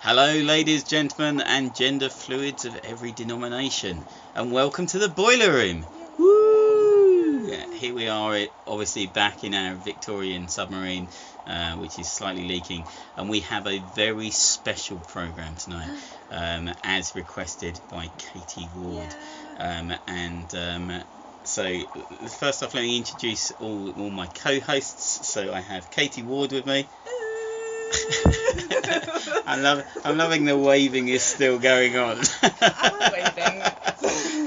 Hello, ladies, gentlemen, and gender fluids of every denomination, and welcome to the Boiler Room. Woo! Here we are, obviously back in our Victorian submarine, which is slightly leaking, and we have a very special programme tonight, as requested by Katie Ward. So first off, let me introduce all my co-hosts. So I have Katie Ward with me. I'm loving the waving is still going on. I'm waving.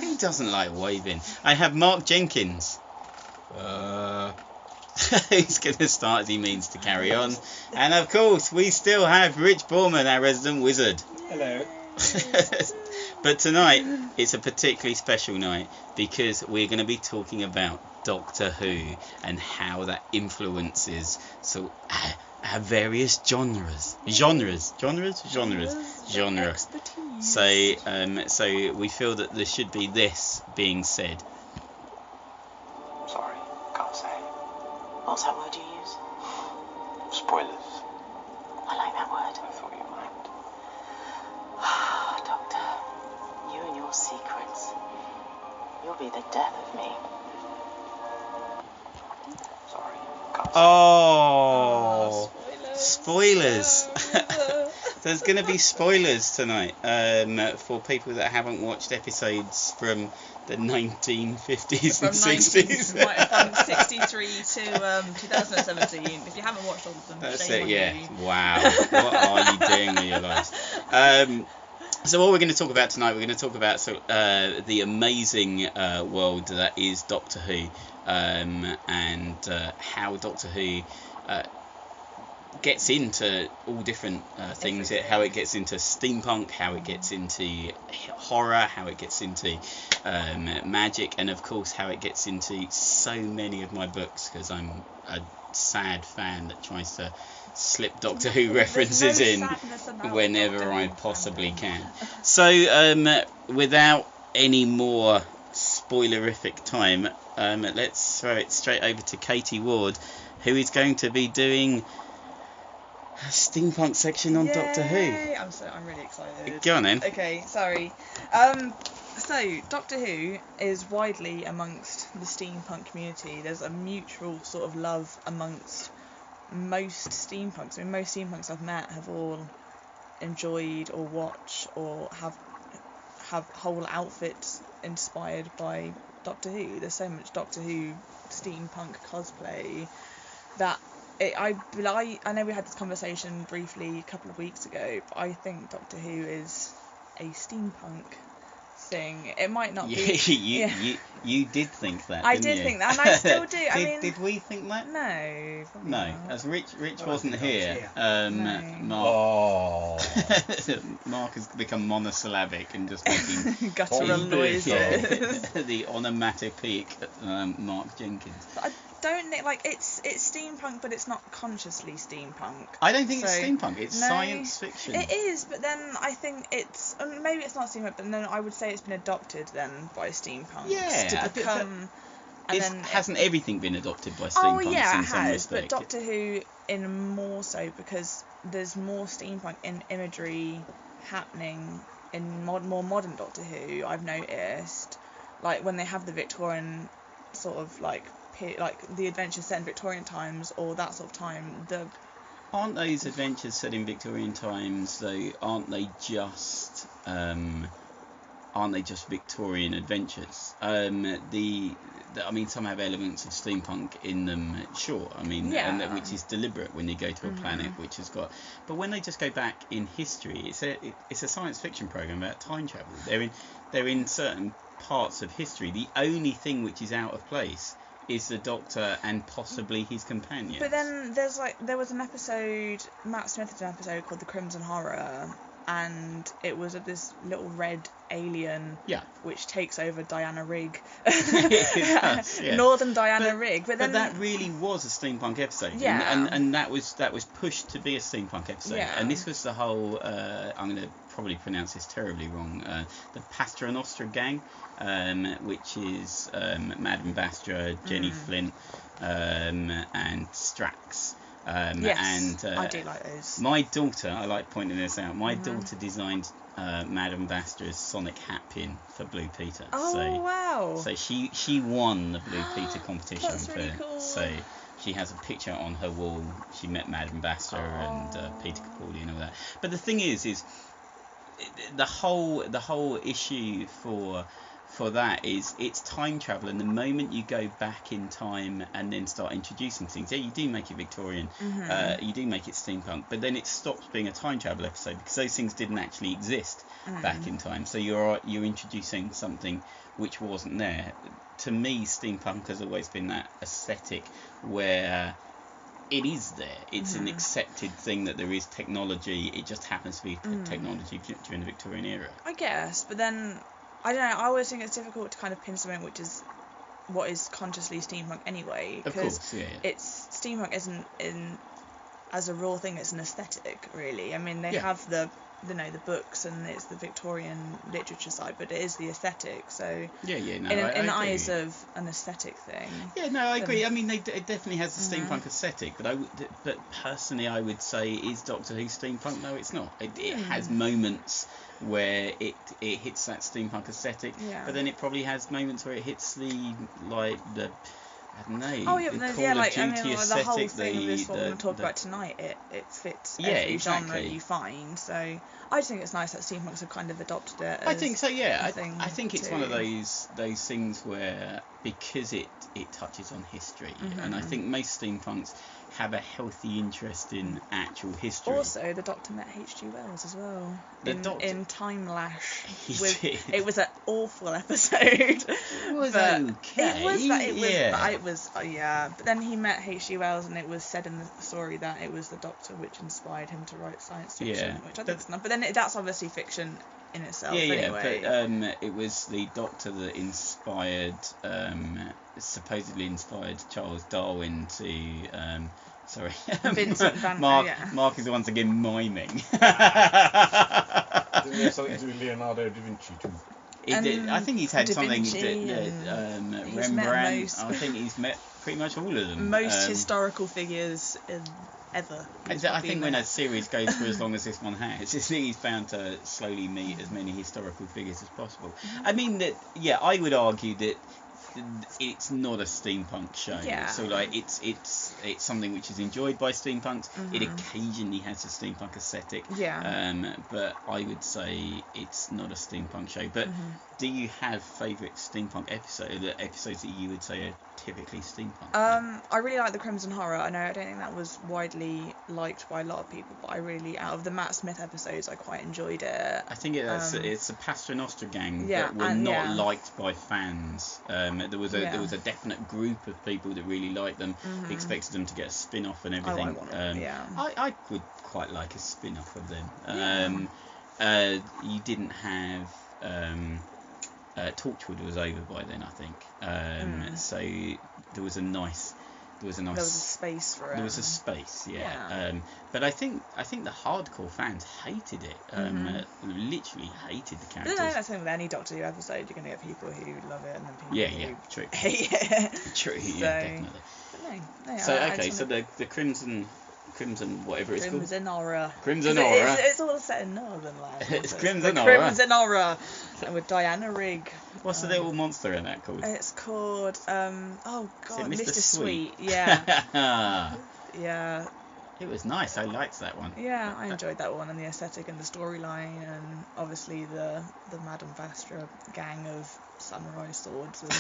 Who doesn't like waving? I have Mark Jenkins. He's going to start as he means to carry on. And of course, we still have Rich Boarman, our resident wizard. Hello. But tonight, it's a particularly special night because we're going to be talking about Doctor Who and how that influences our various genres. So we feel that there should be this being said. Sorry, can't say. What's that word you use? Spoilers. I like that word. I thought you might. Doctor, you and your secrets. You'll be the death of me. Sorry, can't say. Oh, spoilers. There's going to be spoilers tonight for people that haven't watched episodes from the 1950s and 60s. From 63 to 2017. If you haven't watched all of them, That's shame it, on yeah. you. Wow. What are you doing with your lives? So what we're going to talk about tonight, we're going to talk about the amazing world that is Doctor Who, and how Doctor Who gets into all different things, how it gets into steampunk, how it gets into horror, how it gets into magic, and of course how it gets into so many of my books, because I'm a sad fan that tries to slip Doctor Who references in whenever I possibly can. So without any more spoilerific time, let's throw it straight over to Katie Ward, who is going to be doing a steampunk section on Doctor Who. I'm really excited. Go on then. Okay, sorry. So Doctor Who is widely amongst the steampunk community. There's a mutual sort of love amongst most steampunks. I mean, most steampunks I've met have all enjoyed or watched or have whole outfits inspired by Doctor Who. There's so much Doctor Who steampunk cosplay that I know we had this conversation briefly a couple of weeks ago, but I think Doctor Who is a steampunk thing. It might not be. You did think that. I didn't did you? think that, and I still do. Did we think that? No. Probably No, not. as Rich wasn't here. No. Mark has become monosyllabic and just making Guttural noises. the onomatopoeic Mark Jenkins. But I don't think it's steampunk, but it's not consciously steampunk. I don't think it's So, steampunk. It's no, science fiction. It is, but then I think it's maybe it's not steampunk, but then I would say it's been adopted then by steampunks to become. Hasn't everything been adopted by steampunks Oh yeah, in it some has. respect? But Doctor Who in more so because there's more steampunk in imagery happening in more modern Doctor Who. I've noticed, like when they have the Victorian sort of like the adventures set in Victorian times or that sort of time. Aren't those adventures set in Victorian times though? Aren't they just Victorian adventures? I mean, some have elements of steampunk in them, sure. I mean, Yeah. which is deliberate when you go to a planet which has got. But when they just go back in history, it's a science fiction program about time travel. They're in certain parts of history. The only thing which is out of place is the Doctor and possibly his companions. But then there was an episode, Matt Smith did an episode called The Crimson Horror, and it was this little red alien which takes over Diana Rigg. It does, yeah. Northern Diana Rigg. But that really was a steampunk episode. Yeah. And that was pushed to be a steampunk episode. Yeah. And this was the whole I'm going to probably pronounce this terribly wrong, the Paternoster gang, which is Madame Bastra, Jenny Flint, and Strax. Yes, And I do like those. my daughter, I like pointing this out, my daughter designed Madame Vastra's Sonic hat pin for Blue Peter. Oh, wow. So she won the Blue Peter competition. That's really cool. So she has a picture on her wall. She met Madame Vastra and Peter Capaldi and all that. But the thing is the whole issue for that is it's time travel, and the moment you go back in time and then start introducing things, you do make it Victorian, you do make it steampunk, but then it stops being a time travel episode because those things didn't actually exist back in time. So you're introducing something which wasn't there. To me, steampunk has always been that aesthetic where it is there. It's an accepted thing that there is technology. It just happens to be technology during the Victorian era. I guess, but then I don't know. I always think it's difficult to kind of pin something which is what is consciously steampunk anyway. Of course, yeah. It's steampunk isn't as a raw thing. It's an aesthetic, really. I mean, they have the books and it's the Victorian literature side, but it is the aesthetic. So in the eyes of an aesthetic thing. Yeah, no, I agree. I mean, it definitely has the steampunk aesthetic, but personally, I would say, is Doctor Who steampunk? No, it's not. It has moments where it hits that steampunk aesthetic, but then it probably has moments where it hits the I don't know. Oh yeah, the Call of Duty aesthetic, the whole thing of this what we're going to talk about tonight, it fits every genre you find. So I just think it's nice that steampunks have kind of adopted it. I think so. Yeah, I think it's too. one of those things where because it touches on history, and I think most steampunks have a healthy interest in actual history. Also, the Doctor met H.G. Wells as well. In Time Lash. It was an awful episode. It was okay. It was. But then he met H.G. Wells, and it was said in the story that it was the Doctor which inspired him to write science fiction, which I think is not. But then that's obviously fiction in itself. Anyway. But it was the Doctor that supposedly inspired Charles Darwin to. Sorry, Vincent Van Mark is once again miming. Didn't he have something to do with Leonardo da Vinci too? I think he's had Da something Vinci Rembrandt. I think he's met pretty much all of them. Most historical figures ever. I think when a series goes for as long as this one has, he's bound to slowly meet as many historical figures as possible. I mean I would argue that it's not a steampunk show. Yeah. So it's something which is enjoyed by steampunks. It occasionally has a steampunk aesthetic. Yeah. But I would say it's not a steampunk show. But do you have favourite steampunk episodes that you would say are typically steampunk? I really like the Crimson Horror. I don't think that was widely liked by a lot of people, but I really, out of the Matt Smith episodes, I quite enjoyed it. I think it's a Paternoster gang that were not liked by fans. There was a definite group of people that really liked them, expected them to get a spin-off and everything. I would quite like a spin-off of them. You didn't have Torchwood was over by then, I think. So there was a space for it. There was a space, but I think the hardcore fans hated it. Literally hated the characters. No, that's the thing with any Doctor Who episode. You're gonna get people who love it and then people who true. hate it. True, So, definitely. But no, So the Crimson whatever it's called. Crimson Horror. Crimson Horror. It's all set in Northern Land. It's Crimson Horror. Crimson Horror. With Diana Rigg. What's the little monster in that called? It's called Mr. Sweet. Yeah. Yeah. It was nice. I liked that one. Yeah, I enjoyed that one, and the aesthetic and the storyline, and obviously the Madame Vastra gang of samurai swords and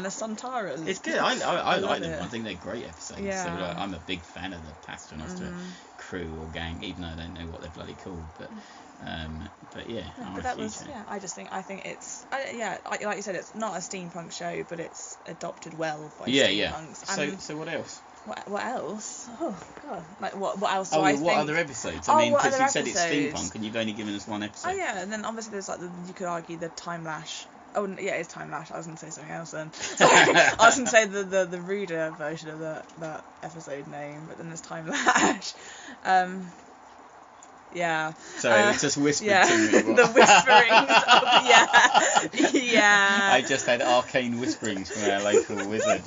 a Santaras. It's good. I like them. I think they're great episodes. Yeah. So I'm a big fan of the Paternoster crew or gang, even though I don't know what they're bloody called. But yeah. But that was I think it's like you said, it's not a steampunk show, but it's adopted well by steampunks. Yeah. So what else? What else? Oh God! Like what else do I think? What other episodes? I mean, because you said it's episodes? steampunk, and you've only given us one episode. Oh yeah, and then obviously there's you could argue the Time Lash. Oh yeah, it's Time Lash. I was gonna say something else then. Sorry, I was gonna say the ruder version of that episode name, but then there's Time Lash. Yeah. Sorry, it's just whispered to me. The whisperings of yeah. I just had arcane whisperings from our local wizard.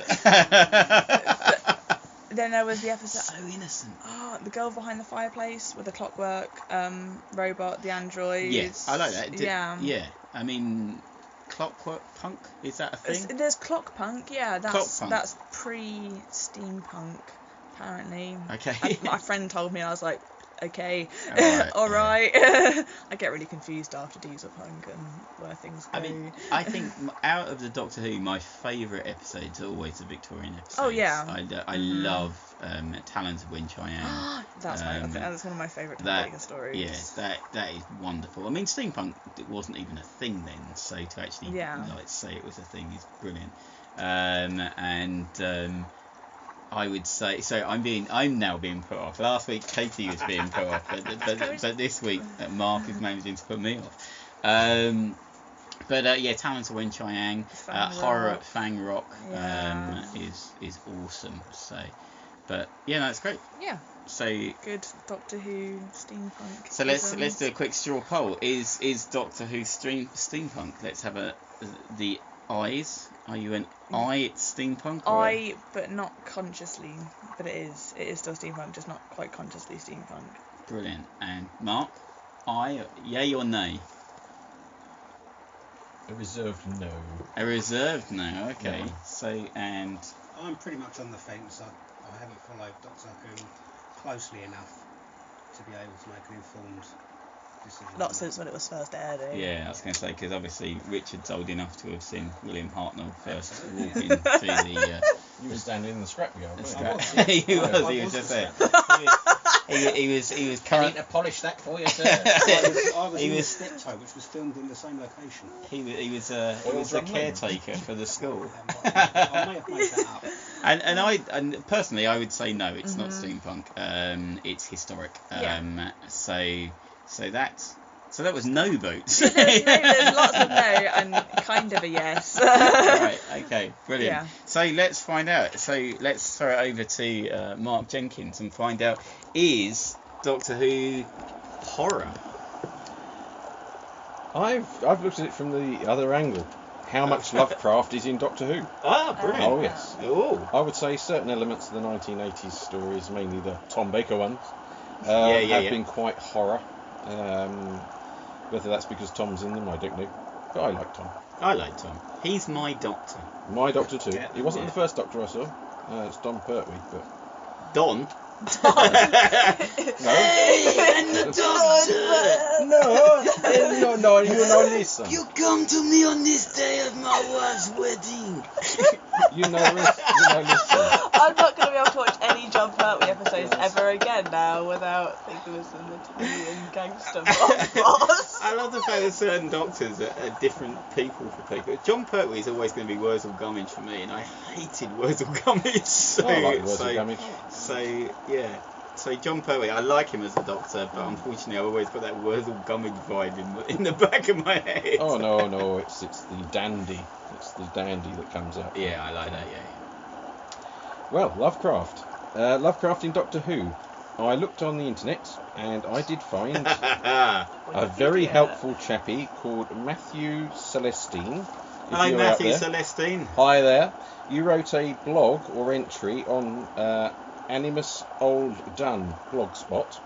Then there was the episode. So innocent. Oh, the girl behind the fireplace with the clockwork robot, the android. Yes, I like that. Yeah. Yeah. I mean, Clockwork Punk, is that a thing? There's clock punk. Yeah, that's Clockpunk. that's pre-steampunk apparently. Okay. My friend told me, I was like, okay, Alright, all yeah. right. I get really confused after Diesel Punk and where things go. I mean, I think out of the Doctor Who, my favourite episodes are always the Victorian episodes. Oh, yeah. I love Talons of Wing Cheyenne. That's that's one of my favourite Tom that- Baker stories. Yeah, that is wonderful. I mean, steampunk wasn't even a thing then, so to actually like say it was a thing is brilliant. I would say so. I'm now being put off. Last week Katie was being put off, but this week Mark is managing to put me off. Yeah, Talents of Wing Cheyenne, horror at Fang Rock is awesome. So, but yeah, no, it's great. Yeah. So Good Doctor Who steampunk. So let's do a quick straw poll. Is Doctor Who steampunk? Let's have the eyes. Are you an eye steampunk? Or but not consciously. But it is still steampunk, just not quite consciously steampunk. Brilliant. And Mark, yay or nay? A reserved no. A reserved no. Okay. No. So and I'm pretty much on the fence. I haven't followed Doctor Who closely enough to be able to make an informed decision. Not since when it was first aired. yeah, I was going to say because obviously Richard's old enough to have seen William Hartnell first walking through the. You were standing in the scrapyard, weren't you? I was, He I was just there. I He was I need current. to polish that for you, sir. was He in was- Steptoe, which was filmed in the same location. He was the caretaker for the school. I may have made that up. And personally, I would say no, it's not steampunk. It's historic. So that was no votes. There's lots of no and kind of a yes. Right. Okay. Brilliant. Yeah. So let's find out. So let's throw it over to Mark Jenkins and find out, is Doctor Who horror? I've looked at it from the other angle. How much Lovecraft is in Doctor Who? Ah, brilliant. Oh yes. Oh. I would say certain elements of the 1980s stories, mainly the Tom Baker ones, Yeah. have been quite horror. Whether that's because Tom's in them, I don't know. But I like Tom. I like Tom. He's my doctor. My Doctor too. Yeah. He wasn't the first Doctor I saw. It's Don Pertwee, but Don. no. And the doctor. No, you know listen. You come to me on this day of my wife's wedding. You know listen. I'm not going to be able to watch any John Pertwee episodes ever again now without thinking of some Italian gangster boss. I love the fact that certain doctors are different people for people. John Pertwee is always going to be Wurzel Gummidge for me, and I hated Wurzel Gummidge. So, I like Wurzel Gummidge. So yeah. So John Pertwee, I like him as a doctor, but unfortunately I've always got that Wurzel Gummidge vibe in the back of my head. Oh no, it's the dandy. It's the dandy that comes out. Yeah, I like that. Yeah. Well, Lovecraft. Lovecraft in Doctor Who. I looked on the internet and I did find a very helpful chappie called Matthew Celestine. If Hello, you're out Matthew there. Celestine. Hi there. You wrote a blog or entry on Animus Old Dun blogspot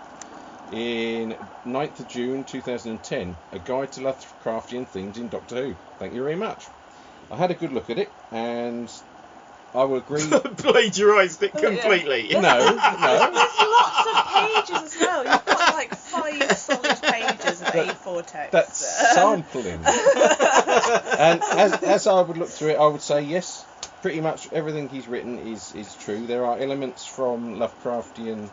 in 9th of June 2010, a guide to Lovecraftian themes in Doctor Who. Thank you very much. I had a good look at it and I will agree. Plagiarised it completely. No. There's lots of pages as well. You've got like 5 solid pages of A4 text. That's sampling. And as I would look through it, I would say yes, pretty much everything he's written is true. There are elements from Lovecraftian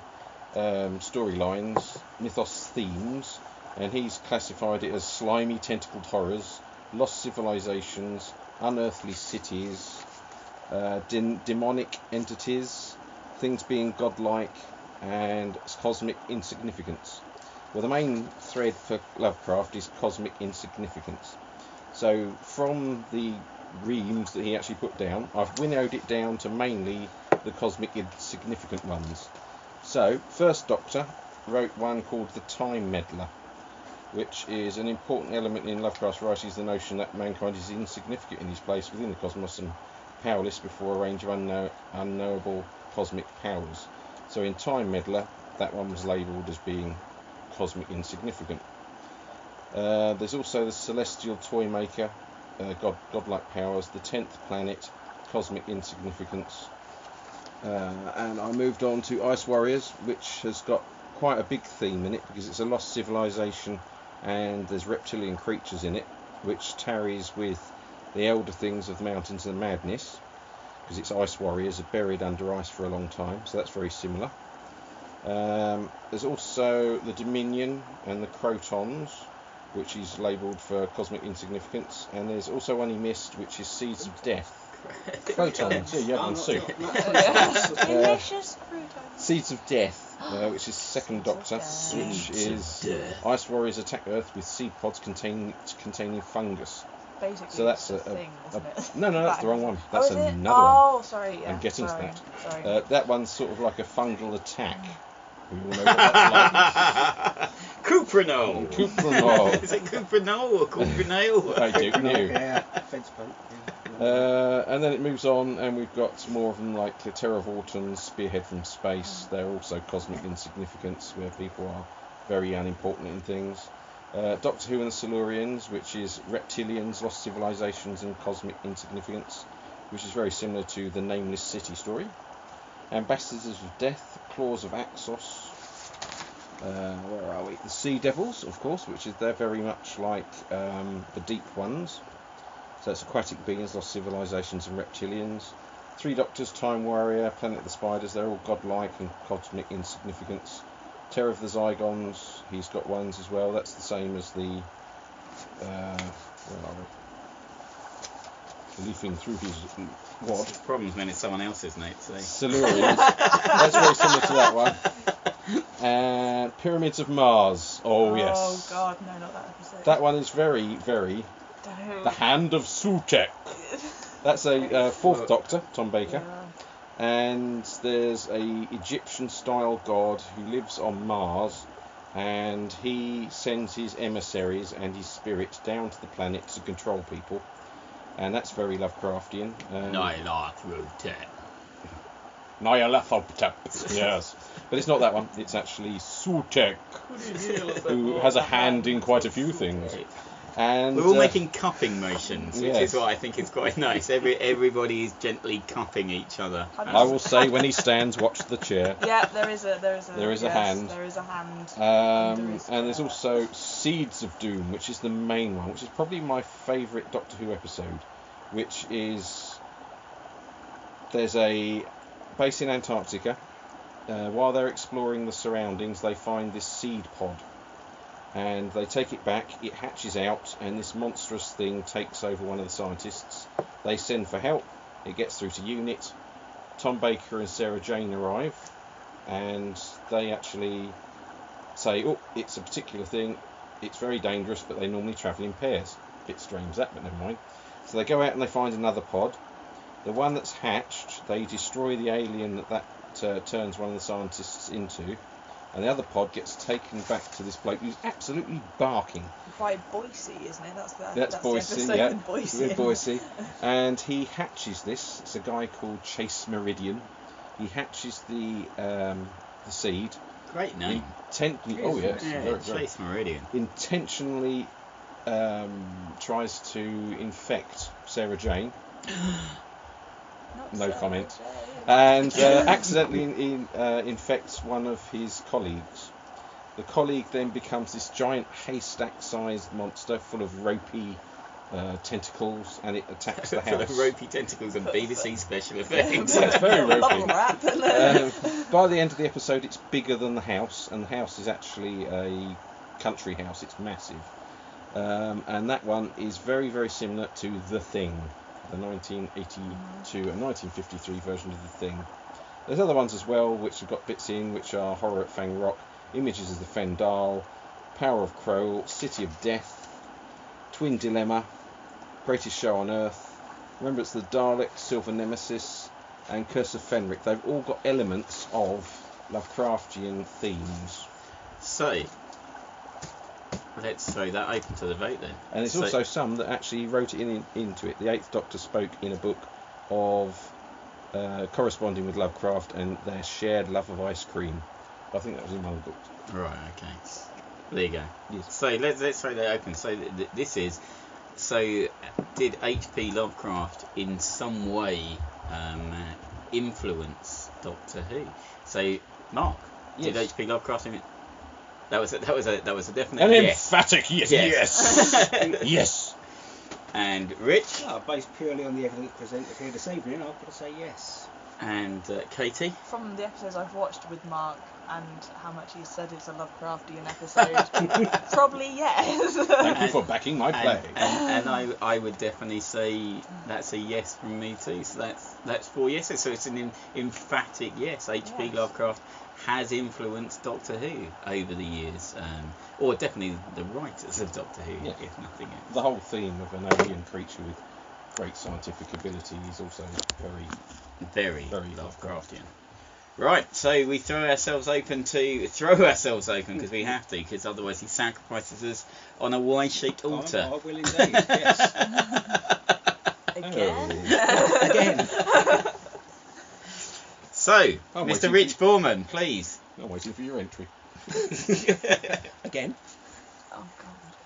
storylines, mythos themes, and he's classified it as slimy tentacled horrors, lost civilizations, unearthly cities, demonic entities, things being godlike, and cosmic insignificance. Well, the main thread for Lovecraft is cosmic insignificance. So from the reams that he actually put down, I've winnowed it down to mainly the cosmic insignificant ones. So, First Doctor wrote one called the Time Meddler, which is an important element in Lovecraft's writings, the notion that mankind is insignificant in his place within the cosmos and powerless before a range of unknowable cosmic powers. So in Time Meddler, that one was labelled as being cosmic insignificant. There's also the Celestial Toy Maker, godlike powers, the 10th planet, cosmic insignificance. And I moved on to Ice Warriors, which has got quite a big theme in it because it's a lost civilization and there's reptilian creatures in it, which tarries with the elder things of the Mountains of Madness, because it's Ice Warriors are buried under ice for a long time, so that's very similar. There's also the Dominion and the Crotons, which is labelled for cosmic insignificance, and there's also one he missed, which is Seeds of Death. Crotons, yeah, you have them soup. Delicious croutons. Seeds of Death, which is Second Doctor, which is Ice Warriors attack Earth with seed pods containing fungus. Basically, So that's it's a thing, isn't it? No, that's the wrong one. That's is it? another one. Oh, sorry. Yeah, I'm getting sorry, to that. Sorry. That one's sort of like a fungal attack. We all know what that's like. Cuprinol. Cuprinol. Is it Cuprinol or Cuprinol? I don't know. Yeah, fence pump. And then it moves on, and we've got more of them like the Terravortans, Spearhead from Space. They're also cosmic insignificance, where people are very unimportant in things. Doctor Who and the Silurians, which is reptilians, lost civilizations, and cosmic insignificance, which is very similar to the Nameless City story. Ambassadors of Death, Claws of Axos. Where are we? The Sea Devils, of course, which is they're very much like the Deep Ones. So it's aquatic beings, lost civilizations, and reptilians. Three Doctors, Time Warrior, Planet of the Spiders. They're all godlike and cosmic insignificance. Terror of the Zygons, he's got ones as well. That's the same as the where are we? Leafing through his wad. The problem's when it's someone else's, mate. So. Silurians. That's very similar to that one. And Pyramids of Mars. Oh yes. Oh God, no, not that episode. That one is very, very. Don't. The Hand of Sutek. That's a fourth Doctor, Tom Baker. Yeah. And there's a Egyptian-style god who lives on Mars, and he sends his emissaries and his spirits down to the planet to control people, and that's very Lovecraftian. Nyarlathotep. Yes, but it's not that one. It's actually Sutek, who has a hand in quite a few things. And we're all making cupping motions, which yes. is what I think is quite nice. Everybody is gently cupping each other. I will say, when he stands, watch the chair. Yeah, there is a hand. There is a hand. And there's also Seeds of Doom, which is the main one, which is probably my favourite Doctor Who episode, which is there's a base in Antarctica. While they're exploring the surroundings, they find this seed pod. And they take it back, it hatches out, and this monstrous thing takes over one of the scientists. They send for help, it gets through to UNIT. Tom Baker and Sarah Jane arrive, and they actually say, oh, it's a particular thing, it's very dangerous, but they normally travel in pairs. Bit strange that, but never mind. So they go out and they find another pod. The one that's hatched, they destroy the alien that turns one of the scientists into. And the other pod gets taken back to this bloke who's absolutely barking. By Boise, isn't it? That's Boise, the episode yeah. with Boise. With Boise. And he hatches this. It's a guy called Chase Meridian. He hatches the seed. Great name. Oh yes, very, Chase Meridian. Intentionally tries to infect Sarah Jane. No comment. And accidentally infects one of his colleagues. The colleague then becomes this giant haystack-sized monster full of ropey tentacles, and it attacks the house. Full of ropey tentacles and BBC special effects. It's very ropey. Bubble wrap. By the end of the episode, it's bigger than the house, and the house is actually a country house. It's massive. And that one is very, very similar to The Thing, the 1982 and 1953 version of The Thing. There's other ones as well which have got bits in, which are Horror at Fang Rock, Images of the Fendal, Power of Kroll, City of Death, Twin Dilemma, Greatest Show on Earth, Remembrance of the Daleks, Silver Nemesis, and Curse of Fenric. They've all got elements of Lovecraftian themes. So, let's throw that open to the vote then. And there's also some that actually wrote it into it. The Eighth Doctor spoke in a book of corresponding with Lovecraft and their shared love of ice cream. I think that was in one of the books. Right. Okay. There you go. Yes. So let's throw that open. So this is. So did H.P. Lovecraft in some way influence Doctor Who? So Mark, Yes. did H.P. Lovecraft? That was a definite An yes. emphatic yes. Yes. Yes. And Rich Well, based purely on the evidence presented here this evening, I've got to say yes. and Katie. From the episodes I've watched with Mark and how much he said it's a Lovecraftian episode, probably yes. Thank you for backing my play. And I would definitely say that's a yes from me too. So that's 4 yeses. So it's an emphatic yes. H.P. Yes. Lovecraft has influenced Doctor Who over the years, or definitely the writers of Doctor Who, Yes. if nothing else. The whole theme of an alien creature with great scientific ability is also Very Very Lovecraftian. Right, so we throw ourselves open because we have to, because otherwise he sacrifices us on a Y-shaped altar. I will indeed, yes. Again. Again. So, I'm Mr. waiting Rich Boarman, please. I'm waiting for your entry. Again. Oh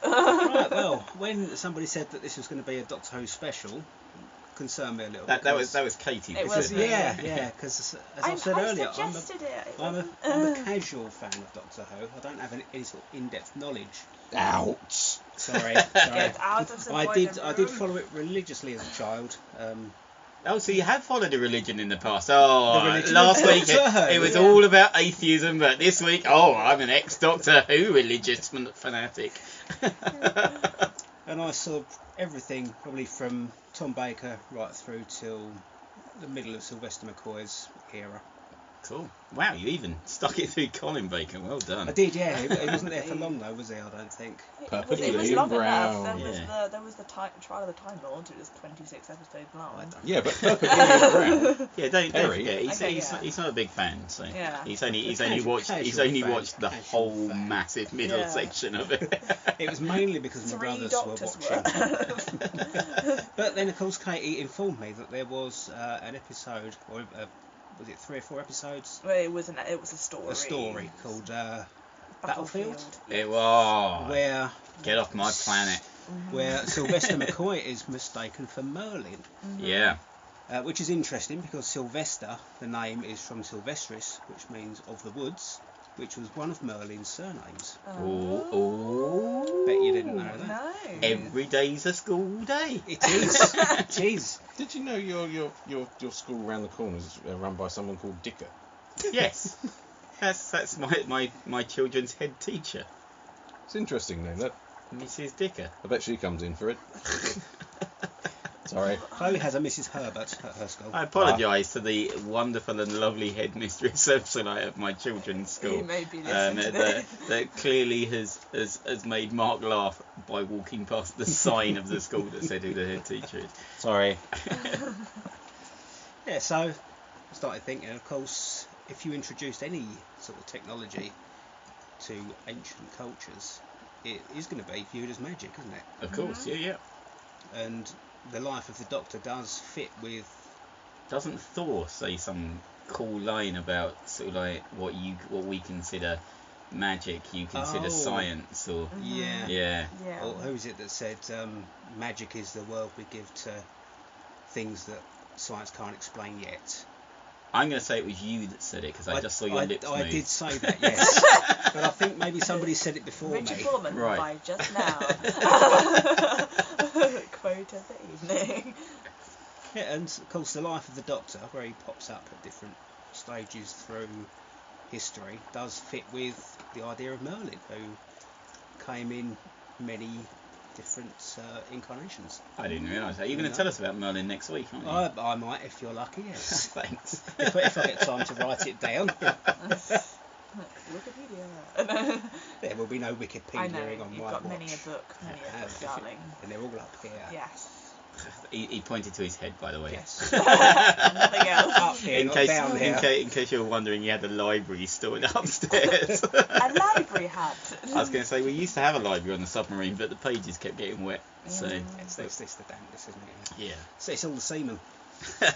god. Right, well, when somebody said that this was going to be a Doctor Who special, concerned me a little bit. That was Katie. It wasn't was me. Yeah, because as I said earlier, I'm suggested it. I'm a casual fan of Doctor Who. I don't have any sort of in-depth knowledge. Out. Sorry. Get out of the I boiler did room. follow it religiously as a child. Oh, so you have followed a religion in the past. Oh, The religion last of week Doctor Who. it was Yeah. all about atheism, but this week, I'm an ex-Doctor Who religious fanatic. And I saw everything probably from Tom Baker right through till the middle of Sylvester McCoy's era. Cool. Wow, you even stuck it through Colin Baker. Well done. I did, yeah. He wasn't there for long though, was he? I don't think. It was William long Brown. enough. There was the Trial of the Time Lord. It was 26 episodes long. Yeah, but Purple William Brown. Yeah, don't Harry. forget. He's not a big fan, so Yeah. he's only Casual watched the fan. whole Fan. massive middle Yeah. section of it. It was mainly because my 3 brothers doctors were watching. But then, of course, Katie informed me that there was an episode, or was it 3 or 4 episodes? Well, it was a story. A story called Battlefield, It was. where Get off my planet. Sylvester McCoy is mistaken for Merlin. Yeah. Which is interesting because Sylvester, the name is from Sylvestris, which means of the woods, which was one of Merlin's surnames. Oh. Bet you didn't know that. No. Every day's a school day. It is. It is. Did you know your school around the corner is run by someone called Dicker? Yes. That's my children's head teacher, It's interesting name, that. Mrs. Dicker. I bet she comes in for it. Sorry. Chloe has a Mrs. Herbert at her school. I apologise to the wonderful and lovely headmistress of my children's school. You may be listening to this. that clearly has made Mark laugh by walking past the sign of the school that said who the head teacher is. Sorry. Yeah, so I started thinking, of course, if you introduced any sort of technology to ancient cultures, it is going to be viewed as magic, isn't it? Of course, yeah. And the life of the Doctor does fit with... Doesn't Thor say some cool line about sort of like what we consider magic, you consider science, or Yeah. yeah. Or who is it that said magic is the world we give to things that science can't explain yet? I'm going to say it was you that said it because I just saw your lips move. I did say that, yes. But I think maybe somebody said it before Richard me. Boarman Right. by just now. Quote of the evening. Yeah, and of course the life of the Doctor, where he pops up at different stages through history, does fit with the idea of Merlin, who came in many different incarnations. I didn't realise that. You're going to tell us about Merlin next week, aren't you? I might, if you're lucky, yes. Thanks. if I get time to write it down. Wikipedia. There will be no Wikipedia I know, on you've my got watch. many a book, darling. And they're all up here. Yes. He pointed to his head, by the way. Yes. Nothing else. Up here, In not case, down here. in case you were wondering, you had a library stored upstairs. A library hat. I was going to say, we used to have a library on the submarine, but the pages kept getting wet. So It's the dampness, isn't it? yeah. So it's all the semen. They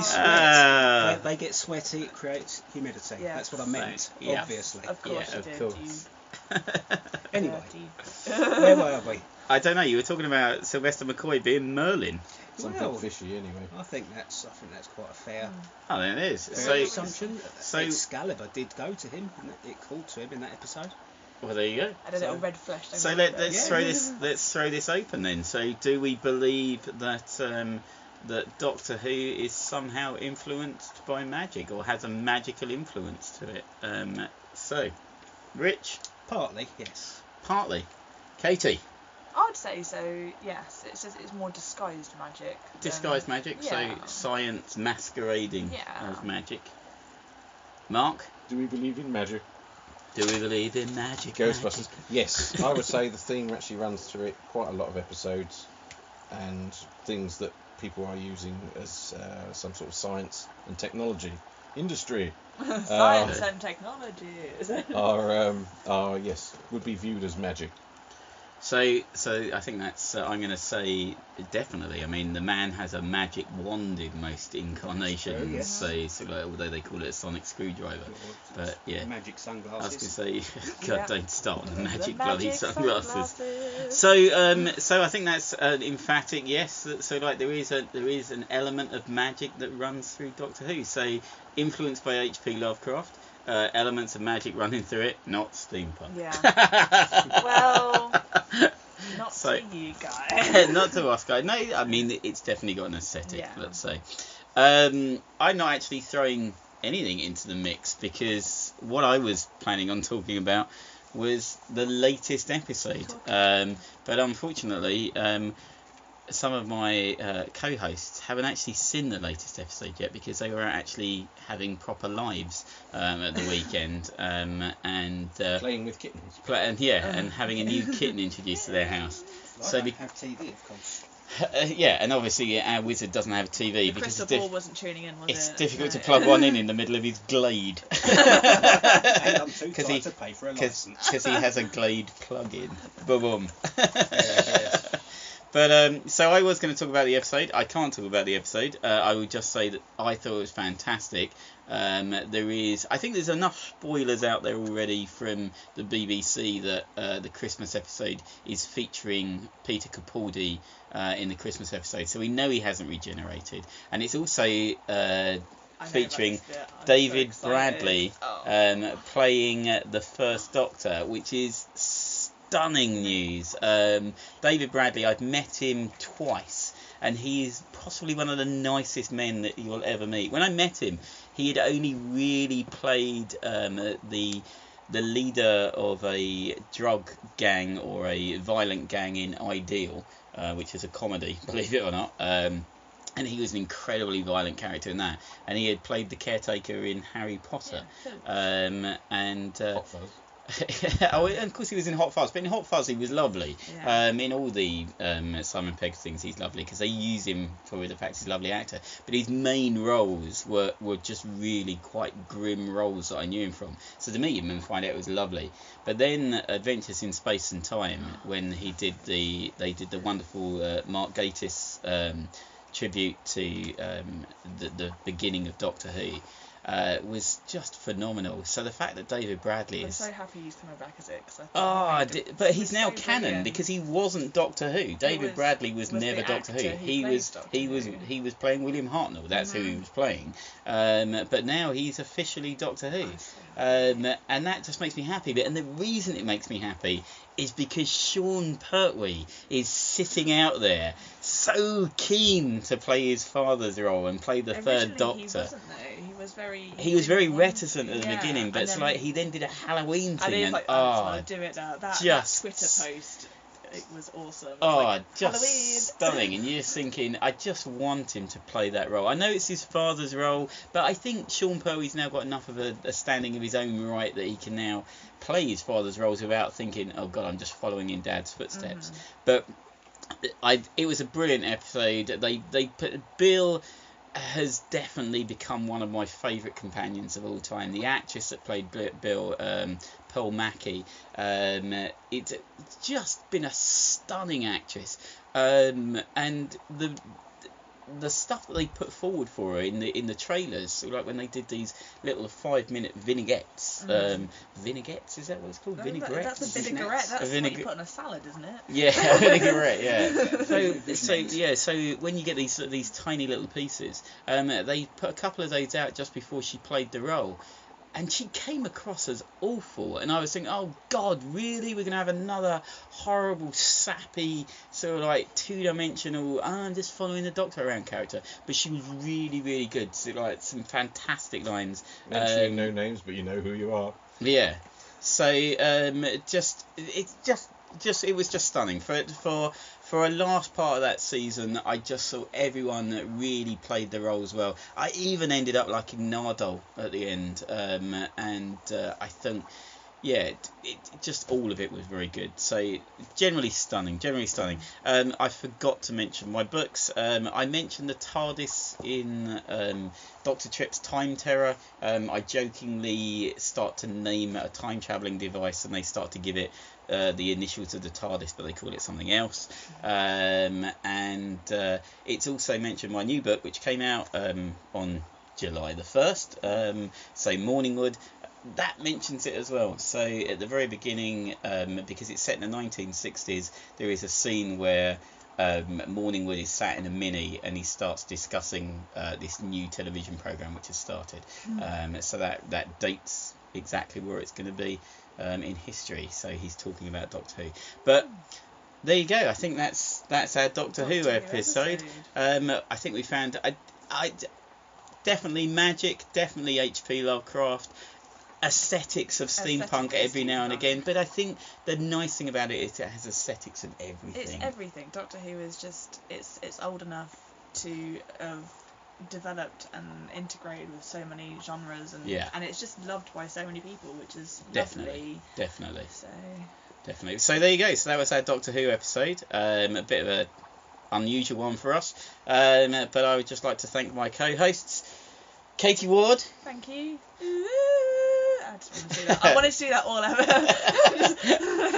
sweat. They get sweaty. It creates humidity. Yeah. That's what I meant. Yeah. Obviously. Of course Yeah, you of did. course. Anyway, dirty. where were we? I don't know. You were talking about Sylvester McCoy being Merlin. Something Well, fishy anyway. I think that's quite a fair Oh, then it is. fair So, assumption. so- Excalibur did go to him. It called to him in that episode. well, there you go. And a little red flesh. So let's Yeah. throw this. Let's throw this open then. So, do we believe that that Doctor Who is somehow influenced by magic or has a magical influence to it? So, Rich, Partly, yes. partly. Katie, I'd say so. Yes, it's just it's more disguised magic. than- disguised magic. yeah. So science masquerading Yeah. as magic. Mark, Do we believe in magic? do we believe in magic? Ghostbusters. Yes, I would say the theme actually runs through it quite a lot of episodes, and things that people are using as some sort of science and technology industry Science and technology. are yes would be viewed as magic. So I think that's. I'm going to say definitely. I mean, the man has a magic wand in most incarnations. True, yes. So like, although they call it a sonic screwdriver, but yeah. Magic I was sunglasses. going to say, God, Yeah. don't start on the The magic bloody magic sunglasses. So I think that's an emphatic yes. So like there is an element of magic that runs through Doctor Who. So influenced by H.P. Lovecraft, elements of magic running through it, not steampunk. Yeah. Well, not So- to you guys. Not to us, guys. No, I mean it's definitely got an aesthetic. Yeah. Let's say. I'm not actually throwing anything into the mix because what I was planning on talking about was the latest episode. But unfortunately, some of my co-hosts haven't actually seen the latest episode yet because they were actually having proper lives at the weekend and Playing with kittens. and having a new kitten introduced to their house. I So don't have TV, of course. yeah, and obviously our wizard doesn't have a TV The because crystal ball wasn't tuning in, was it's it? difficult to No. plug one in the middle of his glade. And I'm too 'Cause tired to pay for a license. Because he has a Glade plug-in. Boom. Yes. But so I was going to talk about the episode. I can't talk about the episode. I would just say that I thought it was fantastic. I think there's enough spoilers out there already from the BBC that the Christmas episode is featuring Peter Capaldi in the Christmas episode, so we know he hasn't regenerated, and it's also I know featuring about this bit. I'm David so Bradley excited. playing the first Doctor, which is stunning news. David Bradley, I've met him twice, and he is possibly one of the nicest men that you will ever meet. When I met him, he had only really played the leader of a drug gang or a violent gang in Ideal, which is a comedy, believe it or not. And he was an incredibly violent character in that. And he had played the caretaker in Harry Potter. Yeah. Hot Fuzz. Oh, and of course he was in Hot Fuzz, but in Hot Fuzz he was lovely. Yeah. In all the Simon Pegg things he's lovely because they use him for the fact he's a lovely actor. But his main roles were just really quite grim roles that I knew him from. So to meet him and find out it was lovely. But then Adventures in Space and Time, when they did the wonderful Mark Gatiss tribute to the beginning of Doctor Who. Was just phenomenal. So the fact that David Bradley I'm is so happy he's coming back as it. Cause I thought but it he's was now so canon brilliant. because he wasn't Doctor Who. David Bradley was was never the Doctor Who. actor who He plays was Doctor Who. he was playing William Hartnell. That's who he was playing. But now he's officially Doctor Who. And that just makes me happy. And the reason it makes me happy is because Sean Pertwee is sitting out there so keen to play his father's role and play the third Originally, Doctor. He wasn't though. He was very didn't want reticent to, at the yeah, beginning, but and it's then- like he then did a Halloween And thing, he was and like, I'll do it now. That just- Twitter post, it was awesome. It was oh, like, just Halloween. stunning. And you're just thinking, I just want him to play that role. I know it's his father's role, but I think Sean Pertwee's now got enough of a standing of his own right that he can now play his father's roles without thinking, oh God, I'm just following in Dad's footsteps. But it was a brilliant episode. They put Bill has definitely become one of my favourite companions of all time. The actress that played Bill, Pearl Mackie, it's just been a stunning actress. And the stuff that they put forward for her in the trailers, so like when they did these little 5-minute vignettes. Vignettes, is that what it's called? Vinaigrettes. That's a vinaigrette. That's what you put on a salad, isn't it? Yeah, a vinaigrette. Yeah. So when you get these tiny little pieces, they put a couple of those out just before she played the role. And she came across as awful, and I was thinking, oh God, really? We're gonna have another horrible, sappy, sort of like two-dimensional, I'm just following the Doctor around character. But she was really, really good. So like some fantastic lines. Mentioning no names, but you know who you are. Yeah. So it was just stunning for a last part of that season. I just saw everyone that really played the roles well. I even ended up liking Nardole at the end, and I think, yeah, it just all of it was very good. So generally stunning. I forgot to mention my books. I mentioned the TARDIS in Dr. Tripp's Time Terror. I jokingly start to name a time travelling device, and they start to give it the initials of the TARDIS, but they call it something else. And it's also mentioned my new book, which came out on July the 1st. So Morningwood. That mentions it as well. So at the very beginning, because it's set in the 1960s, there is a scene where Morningwood is sat in a Mini and he starts discussing this new television program which has started. So that dates exactly where it's going to be in history. So he's talking about Doctor Who. But there you go. I think that's our Doctor Who episode. I think we found I definitely magic, definitely H.P. Lovecraft. Aesthetics of steampunk every now and again, but I think the nice thing about it is it has aesthetics of everything. It's everything. Doctor Who is just it's old enough to have developed and integrated with so many genres, and it's just loved by so many people, which is definitely. So there you go. So that was our Doctor Who episode. A bit of a unusual one for us, but I would just like to thank my co-hosts, Katie Ward. Thank you. I just want to do that. I wanted to do that all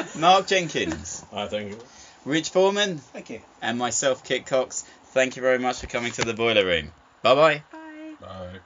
over. Mark Jenkins. I think. Rich Boarman. Thank you. And myself, Kit Cox. Thank you very much for coming to the Boiler Room. Bye-bye. Bye. Bye.